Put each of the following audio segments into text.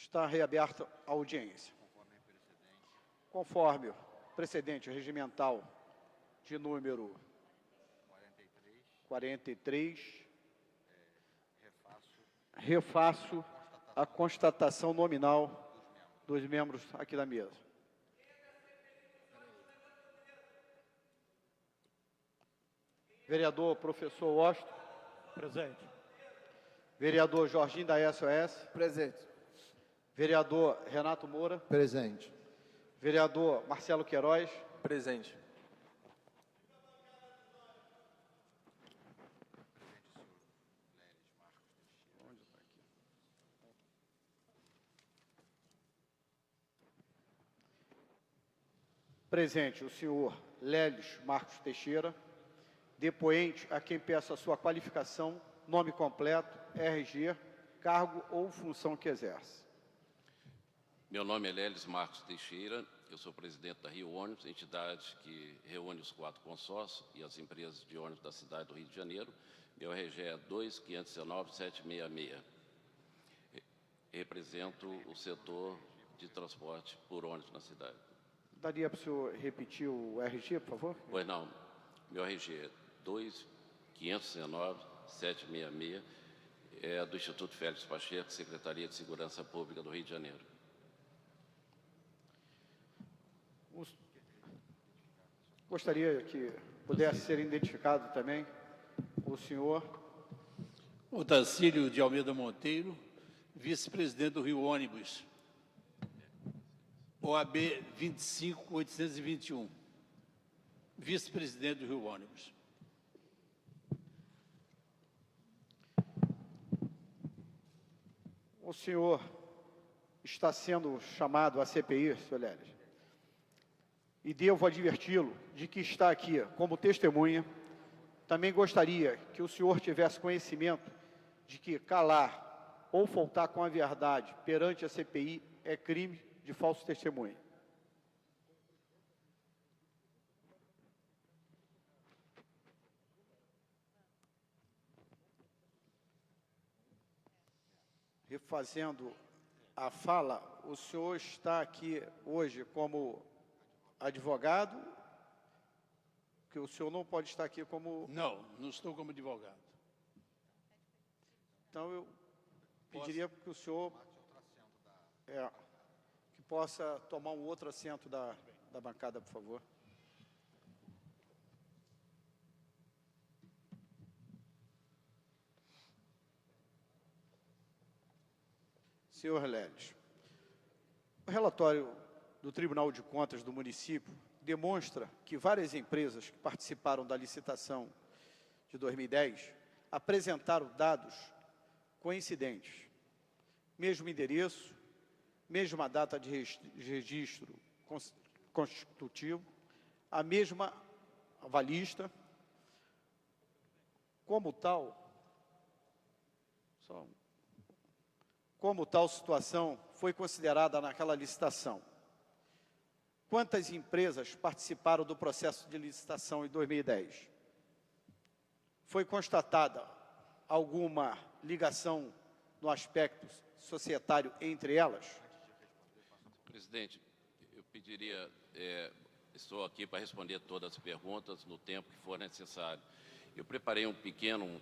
Está reaberta a audiência. Conforme o precedente regimental de número 43, refaço a constatação nominal dos membros aqui da mesa. Vereador professor Washington. Presente. Vereador Jorginho da SOS. Presente. Vereador Renato Moura. Presente. Vereador Marcelo Queiroz. Presente. Presente o senhor Leles Marcos Teixeira. Depoente a quem peço a sua qualificação, nome completo, RG, cargo ou função que exerce. Meu nome é Leles Marcos Teixeira, eu sou presidente da Rio Ônibus, entidade que reúne os 4 consórcios e as empresas de ônibus da cidade do Rio de Janeiro. Meu RG é 2519766. Represento o setor de transporte por ônibus na cidade. Daria para o senhor repetir o RG, por favor? Pois não, meu RG é 2519766, é do Instituto Félix Pacheco, Secretaria de Segurança Pública do Rio de Janeiro. Gostaria que pudesse ser identificado também o senhor Otacílio de Almeida Monteiro, vice-presidente do Rio Ônibus, OAB 25821, vice-presidente do Rio Ônibus. O senhor está sendo chamado à CPI, senhor Leles, e devo adverti-lo de que está aqui como testemunha. Também gostaria que o senhor tivesse conhecimento de que calar ou faltar com a verdade perante a CPI é crime de falso testemunho. Refazendo a fala, o senhor está aqui hoje como advogado, que o senhor não pode estar aqui como... Não, não estou como advogado. Então, eu pediria que o senhor que possa tomar um outro assento da bancada, por favor. Senhor Leles, o relatório do Tribunal de Contas do município demonstra que várias empresas que participaram da licitação de 2010 apresentaram dados coincidentes. Mesmo endereço, mesma data de registro constitutivo, a mesma avalista. Como tal situação foi considerada naquela licitação? Quantas empresas participaram do processo de licitação em 2010? Foi constatada alguma ligação no aspecto societário entre elas? Presidente, eu pediria, estou aqui para responder todas as perguntas no tempo que for necessário. Eu preparei um pequeno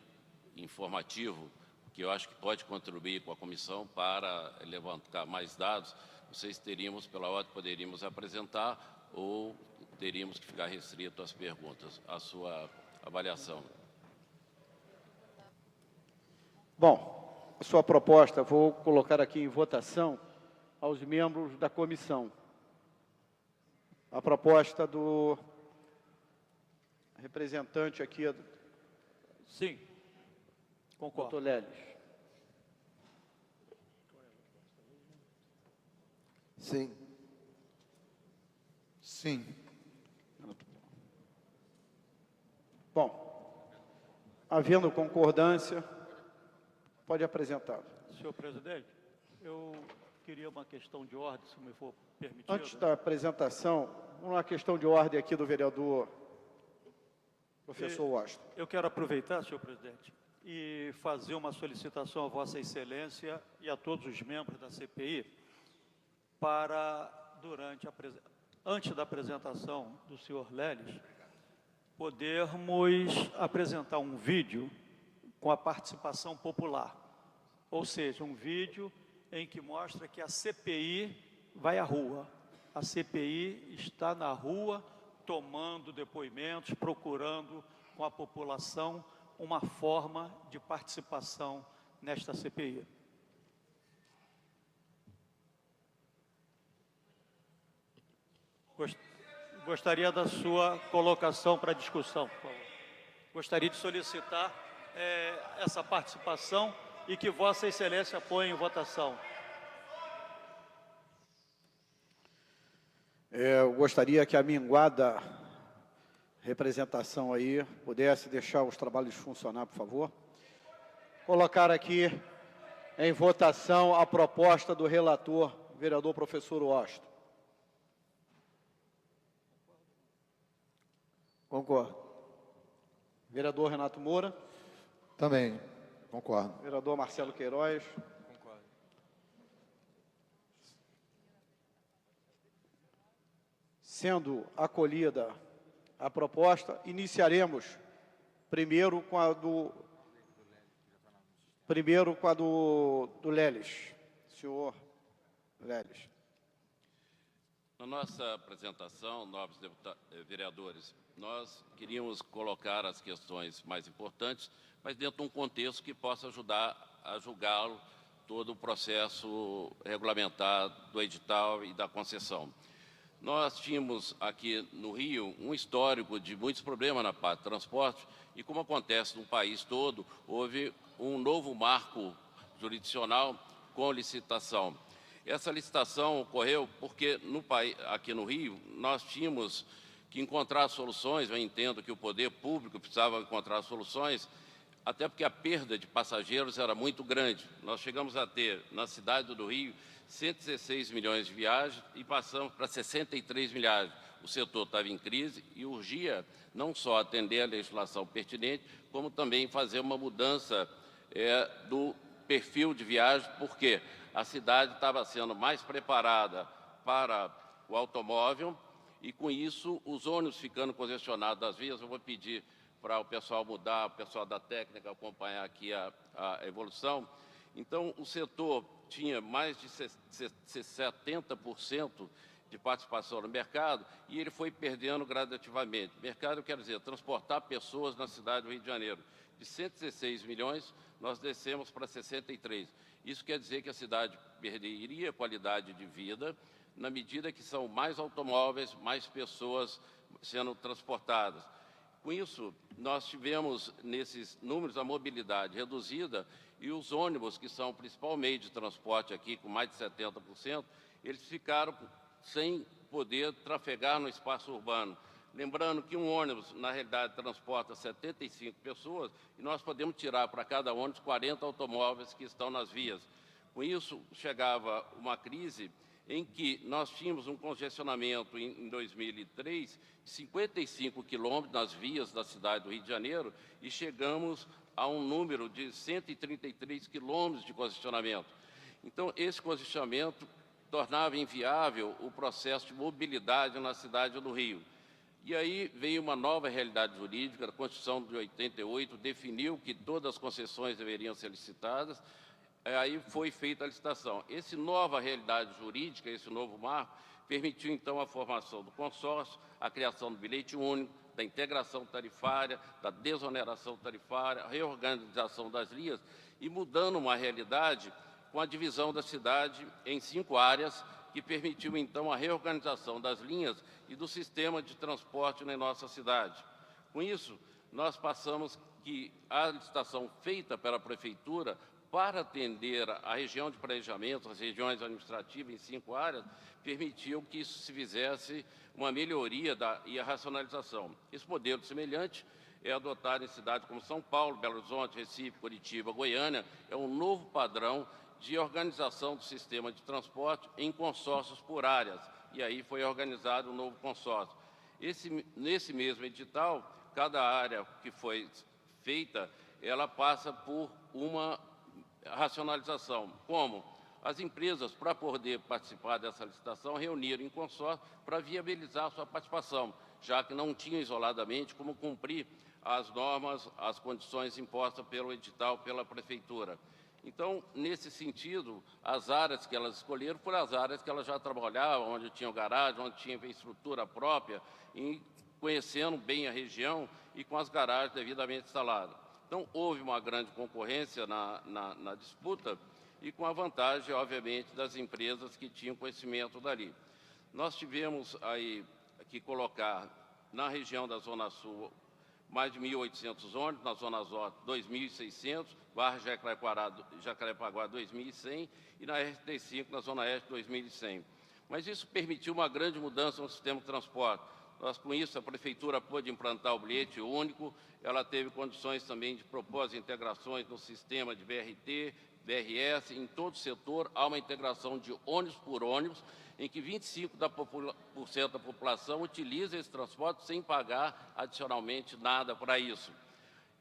informativo que eu acho que pode contribuir com a comissão para levantar mais dados. Não sei se teríamos, pela ordem, poderíamos apresentar ou teríamos que ficar restrito às perguntas, à sua avaliação. Bom, a sua proposta, vou colocar aqui em votação aos membros da comissão. A proposta do representante aqui, Sim, concordo. doutor Leles. Sim. Sim. Bom, havendo concordância, pode apresentar. Senhor presidente, eu queria uma questão de ordem, se me for permitido. Antes da apresentação, uma questão de ordem aqui do vereador professor Washington. Eu quero aproveitar, senhor presidente, e fazer uma solicitação a Vossa Excelência e a todos os membros da CPI para, antes da apresentação do senhor Leles, podermos apresentar um vídeo com a participação popular, ou seja, um vídeo em que mostra que a CPI vai à rua. A CPI está na rua, tomando depoimentos, procurando com a população uma forma de participação nesta CPI. Gostaria da sua colocação para discussão, por favor. Gostaria de solicitar essa participação e que Vossa Excelência apoie em votação. Eu gostaria que a minguada representação aí pudesse deixar os trabalhos funcionar, por favor. Colocar aqui em votação a proposta do relator, vereador professor Washington. Concordo. Vereador Renato Moura. Também, concordo. Vereador Marcelo Queiroz. Concordo. Sendo acolhida a proposta, iniciaremos primeiro com a do Leles. Senhor Leles. Na nossa apresentação, nobres vereadores, nós queríamos colocar as questões mais importantes, mas dentro de um contexto que possa ajudar a julgá-lo todo o processo regulamentar do edital e da concessão. Nós tínhamos aqui no Rio um histórico de muitos problemas na parte de transporte e, como acontece no país todo, houve um novo marco jurisdicional com licitação. Essa licitação ocorreu porque aqui no Rio nós tínhamos que encontrar soluções. Eu entendo que o poder público precisava encontrar soluções, até porque a perda de passageiros era muito grande. Nós chegamos a ter, na cidade do Rio, 116 milhões de viagens e passamos para 63 milhares. O setor estava em crise e urgia não só atender a legislação pertinente, como também fazer uma mudança do perfil de viagem, porque a cidade estava sendo mais preparada para o automóvel e, com isso, os ônibus ficando congestionados das vias. Eu vou pedir para o pessoal mudar, o pessoal da técnica acompanhar aqui a evolução. Então, o setor tinha mais de 70% de participação no mercado e ele foi perdendo gradativamente. Mercado, eu quero dizer, transportar pessoas na cidade do Rio de Janeiro. De 116 milhões, nós descemos para 63. Isso quer dizer que a cidade perderia qualidade de vida na medida que são mais automóveis, mais pessoas sendo transportadas. Com isso, nós tivemos, nesses números, a mobilidade reduzida e os ônibus, que são o principal meio de transporte aqui, com mais de 70%, eles ficaram sem poder trafegar no espaço urbano. Lembrando que um ônibus, na realidade, transporta 75 pessoas e nós podemos tirar para cada ônibus 40 automóveis que estão nas vias. Com isso, chegava uma crise em que nós tínhamos um congestionamento em 2003 de 55 quilômetros nas vias da cidade do Rio de Janeiro e chegamos a um número de 133 quilômetros de congestionamento. Então, esse congestionamento tornava inviável o processo de mobilidade na cidade do Rio. E aí veio uma nova realidade jurídica, a Constituição de 88 definiu que todas as concessões deveriam ser licitadas, aí foi feita a licitação. Essa nova realidade jurídica, esse novo marco, permitiu então a formação do consórcio, a criação do bilhete único, da integração tarifária, da desoneração tarifária, a reorganização das linhas e mudando uma realidade com a divisão da cidade em 5 áreas, que permitiu então a reorganização das linhas e do sistema de transporte na nossa cidade. Com isso, nós passamos que a licitação feita pela Prefeitura para atender a região de planejamento, as regiões administrativas em 5 áreas, permitiu que isso se fizesse uma melhoria e a racionalização. Esse modelo semelhante é adotado em cidades como São Paulo, Belo Horizonte, Recife, Curitiba, Goiânia. É um novo padrão de organização do sistema de transporte em consórcios por áreas. E aí foi organizado um novo consórcio. Nesse mesmo edital, cada área que foi feita, ela passa por uma racionalização. Como? As empresas, para poder participar dessa licitação, reuniram em consórcio para viabilizar a sua participação, já que não tinham isoladamente como cumprir as normas, as condições impostas pelo edital, pela Prefeitura. Então, nesse sentido, as áreas que elas escolheram foram as áreas que elas já trabalhavam, onde tinham garagem, onde tinha infraestrutura própria, e conhecendo bem a região e com as garagens devidamente instaladas. Então, houve uma grande concorrência na disputa e com a vantagem, obviamente, das empresas que tinham conhecimento dali. Nós tivemos aí que colocar na região da Zona Sul mais de 1.800 ônibus, na Zona Norte 2.600, Barra Jacarepaguá 2.100 e na RT5 na Zona Oeste 2.100. Mas isso permitiu uma grande mudança no sistema de transporte. Nós, com isso, a Prefeitura pôde implantar o bilhete único, ela teve condições também de propor as integrações no sistema de BRT, BRS, em todo o setor, há uma integração de ônibus por ônibus, em que 25% da população utiliza esse transporte sem pagar adicionalmente nada para isso.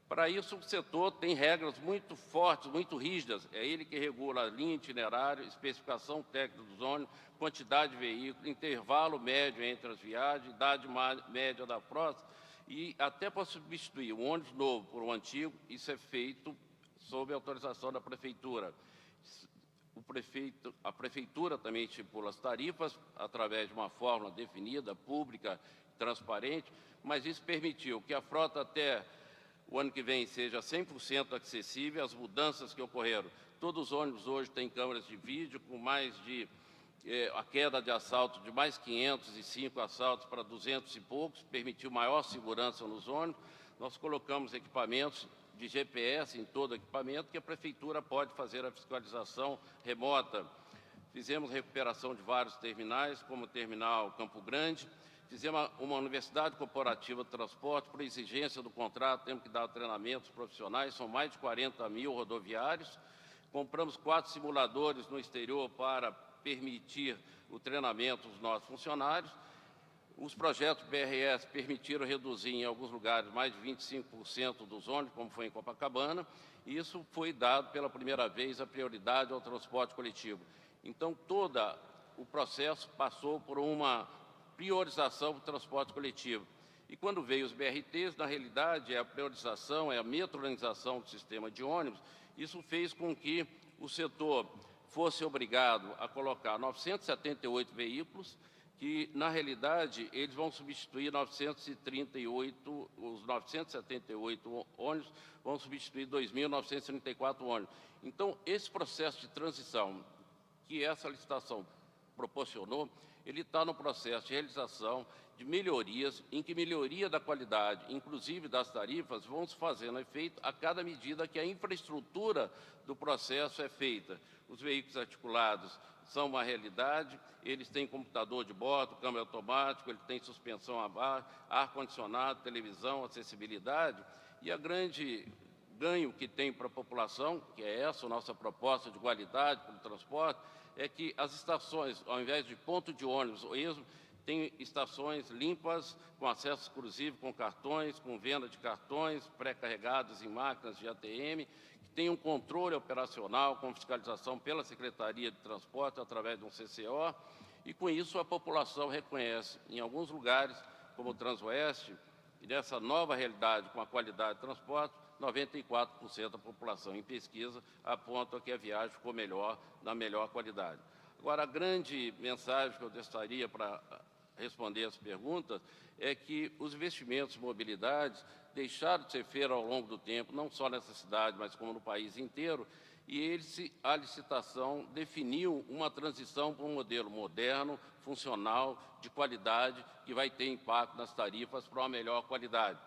Para isso, o setor tem regras muito fortes, muito rígidas. É ele que regula a linha, itinerário, especificação técnica dos ônibus, quantidade de veículos, intervalo médio entre as viagens, idade média da frota, e até para substituir um ônibus novo por um antigo, isso é feito sob autorização da Prefeitura. A Prefeitura também estipula as tarifas através de uma fórmula definida, pública, transparente, mas isso permitiu que a frota até o ano que vem seja 100% acessível. As mudanças que ocorreram, todos os ônibus hoje têm câmeras de vídeo, com mais de a queda de assalto de mais 505 assaltos para 200 e poucos, permitiu maior segurança nos ônibus. Nós colocamos equipamentos de GPS em todo equipamento, que a Prefeitura pode fazer a fiscalização remota. Fizemos recuperação de vários terminais, como o terminal Campo Grande. Fizemos uma universidade corporativa de transporte, por exigência do contrato, temos que dar treinamentos profissionais, são mais de 40 mil rodoviários. Compramos 4 simuladores no exterior para permitir o treinamento dos nossos funcionários. Os projetos BRS permitiram reduzir em alguns lugares mais de 25% dos ônibus, como foi em Copacabana, e isso foi dado pela primeira vez a prioridade ao transporte coletivo. Então, todo o processo passou por uma priorização do transporte coletivo. E quando veio os BRTs, na realidade, é a priorização, é a metronização do sistema de ônibus. Isso fez com que o setor fosse obrigado a colocar 978 veículos, que, na realidade, eles vão substituir 938, os 978 ônibus vão substituir 2.934 ônibus. Então, esse processo de transição que essa licitação proporcionou, ele está no processo de realização de melhorias, em que melhoria da qualidade, inclusive das tarifas, vão se fazendo efeito a cada medida que a infraestrutura do processo é feita. Os veículos articulados são uma realidade, eles têm computador de bordo, câmbio automático, ele tem suspensão a ar, ar-condicionado, televisão, acessibilidade, e a grande ganho que tem para a população, que é essa a nossa proposta de qualidade para o transporte, é que as estações, ao invés de ponto de ônibus ou mesmo, tem estações limpas, com acesso exclusivo, com cartões, com venda de cartões pré-carregados em máquinas de ATM, que tem um controle operacional com fiscalização pela Secretaria de Transporte através de um CCO, e com isso a população reconhece, em alguns lugares, como o Transoeste, e nessa nova realidade com a qualidade de transporte, 94% da população em pesquisa aponta que a viagem ficou melhor, na melhor qualidade. Agora, a grande mensagem que eu gostaria para responder as perguntas é que os investimentos em mobilidade deixaram de ser feitos ao longo do tempo, não só nessa cidade, mas como no país inteiro, e a licitação definiu uma transição para um modelo moderno, funcional, de qualidade, que vai ter impacto nas tarifas para uma melhor qualidade.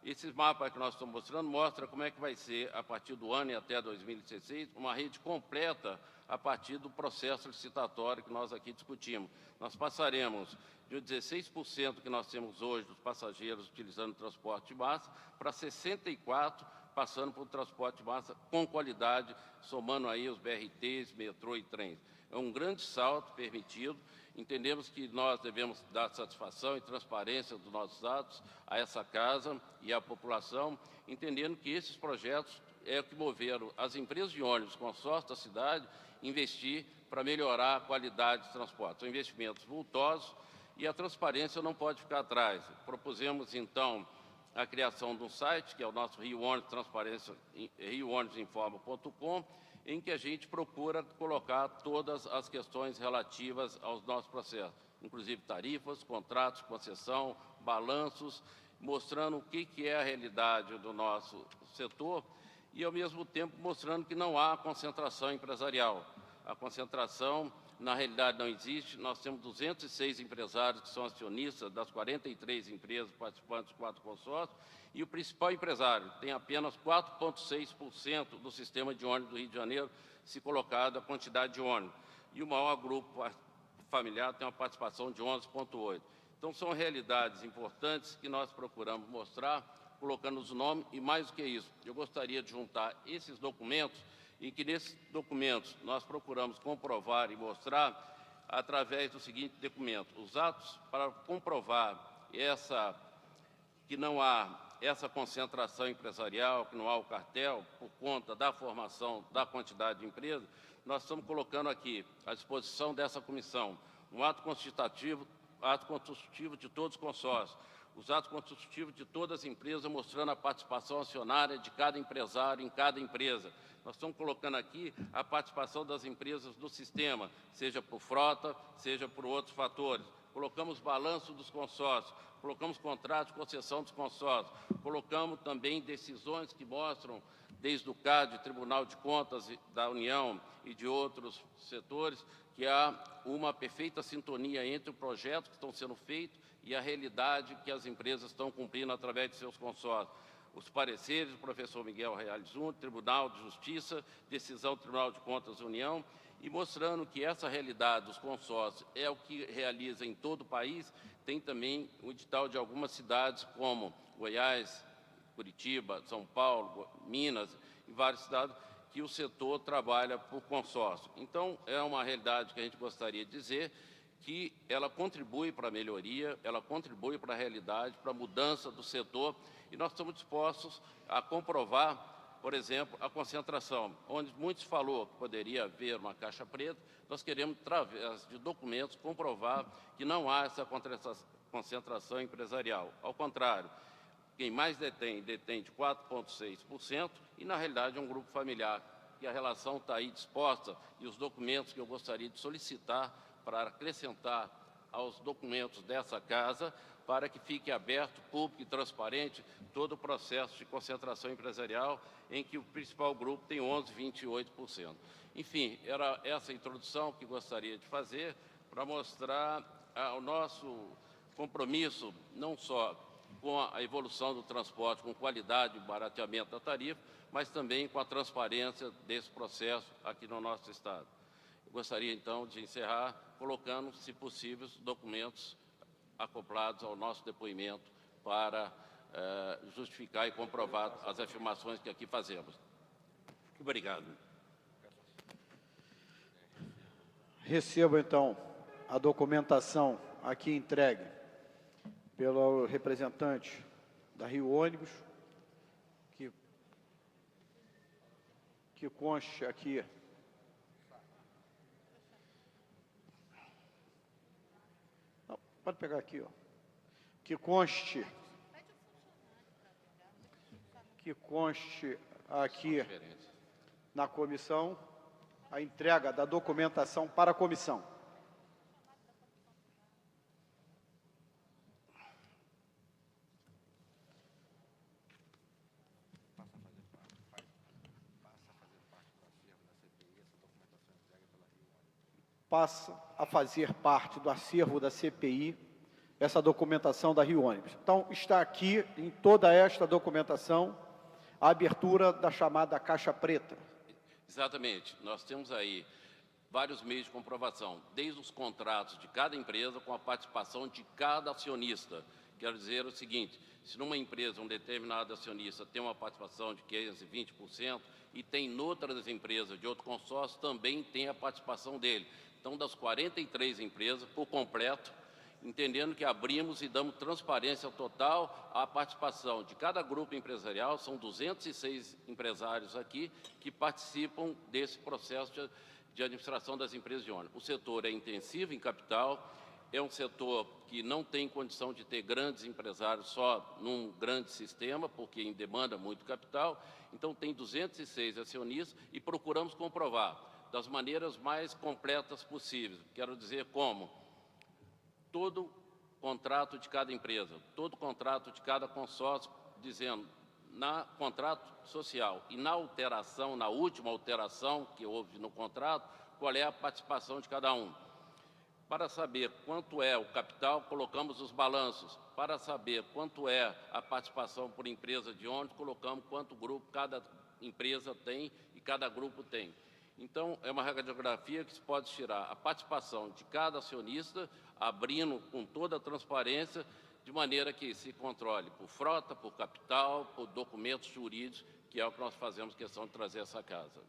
Esses mapas que nós estamos mostrando mostram como é que vai ser, a partir do ano e até 2016, uma rede completa a partir do processo licitatório que nós aqui discutimos. Nós passaremos de 16% que nós temos hoje dos passageiros utilizando o transporte de massa para 64%, passando para o transporte de massa com qualidade, somando aí os BRTs, metrô e trens. É um grande salto permitido. Entendemos que nós devemos dar satisfação e transparência dos nossos atos a essa casa e à população, entendendo que esses projetos é o que moveram as empresas de ônibus, consórcio da cidade, investir para melhorar a qualidade de transporte. São investimentos vultosos e a transparência não pode ficar atrás. Propusemos, então, a criação de um site, que é o nosso Rio Ônibus Transparência, rioônibusinforma.com, em que a gente procura colocar todas as questões relativas aos nossos processos, inclusive tarifas, contratos, concessão, balanços, mostrando o que é a realidade do nosso setor e, ao mesmo tempo, mostrando que não há concentração empresarial. A concentração na realidade não existe. Nós temos 206 empresários que são acionistas das 43 empresas participantes dos 4 consórcios, e o principal empresário tem apenas 4,6% do sistema de ônibus do Rio de Janeiro, se colocado a quantidade de ônibus. E o maior grupo familiar tem uma participação de 11,8%. Então, são realidades importantes que nós procuramos mostrar, colocando os nomes, e mais do que isso, eu gostaria de juntar esses documentos, em que nesses documentos nós procuramos comprovar e mostrar através do seguinte documento: os atos para comprovar que não há essa concentração empresarial, que não há o cartel, por conta da formação da quantidade de empresas, nós estamos colocando aqui à disposição dessa comissão um ato constitutivo de todos os consórcios, os atos constitutivos de todas as empresas, mostrando a participação acionária de cada empresário em cada empresa. Nós estamos colocando aqui a participação das empresas do sistema, seja por frota, seja por outros fatores. Colocamos balanço dos consórcios, colocamos contratos de concessão dos consórcios, colocamos também decisões que mostram, desde o CAD, Tribunal de Contas da União e de outros setores, que há uma perfeita sintonia entre o projeto que estão sendo feito e a realidade que as empresas estão cumprindo através de seus consórcios. Os pareceres do professor Miguel Reale Júnior, Tribunal de Justiça, decisão do Tribunal de Contas da União, e mostrando que essa realidade dos consórcios é o que realiza em todo o país. Tem também o edital de algumas cidades, como Goiás, Curitiba, São Paulo, Minas e várias cidades, que o setor trabalha por consórcio. Então, é uma realidade que a gente gostaria de dizer que ela contribui para a melhoria, ela contribui para a realidade, para a mudança do setor, e nós estamos dispostos a comprovar, por exemplo, a concentração, onde muitos falou que poderia haver uma caixa preta. Nós queremos, através de documentos, comprovar que não há essa concentração empresarial. Ao contrário, quem mais detém de 4,6%, e na realidade é um grupo familiar, que a relação está aí disposta, e os documentos que eu gostaria de solicitar para acrescentar aos documentos dessa casa, para que fique aberto, público e transparente todo o processo de concentração empresarial, em que o principal grupo tem 11,28%. Enfim, era essa introdução que gostaria de fazer para mostrar o nosso compromisso, não só com a evolução do transporte, com qualidade e barateamento da tarifa, mas também com a transparência desse processo aqui no nosso Estado. Eu gostaria, então, de encerrar colocando, se possível, os documentos acoplados ao nosso depoimento para justificar e comprovar as afirmações que aqui fazemos. Obrigado. Recebo, então, a documentação aqui entregue pelo representante da Rio Ônibus, que conste aqui pode pegar aqui, ó. Que conste aqui na comissão a entrega da documentação para a comissão. Passa a fazer parte do acervo da CPI essa documentação da Rio Ônibus. Então, está aqui, em toda esta documentação, a abertura da chamada caixa preta. Exatamente. Nós temos aí vários meios de comprovação, desde os contratos de cada empresa com a participação de cada acionista. Quero dizer o seguinte: se numa empresa um determinado acionista tem uma participação de 15%, 20%, e tem noutras empresas de outro consórcio, também tem a participação dele. Então, das 43 empresas, por completo, entendendo que abrimos e damos transparência total à participação de cada grupo empresarial. São 206 empresários aqui que participam desse processo de administração das empresas de ônibus. O setor é intensivo em capital, é um setor que não tem condição de ter grandes empresários só num grande sistema, porque demanda muito capital. Então, tem 206 acionistas e procuramos comprovar das maneiras mais completas possíveis. Quero dizer como todo contrato de cada empresa, todo contrato de cada consórcio, dizendo, na contrato social e na alteração, na última alteração que houve no contrato, qual é a participação de cada um. Para saber quanto é o capital, colocamos os balanços. Para saber quanto é a participação por empresa de ônibus, colocamos quanto grupo cada empresa tem e cada grupo tem. Então, é uma radiografia que se pode tirar a participação de cada acionista, abrindo com toda a transparência, de maneira que se controle por frota, por capital, por documentos jurídicos, que é o que nós fazemos questão de trazer a essa casa.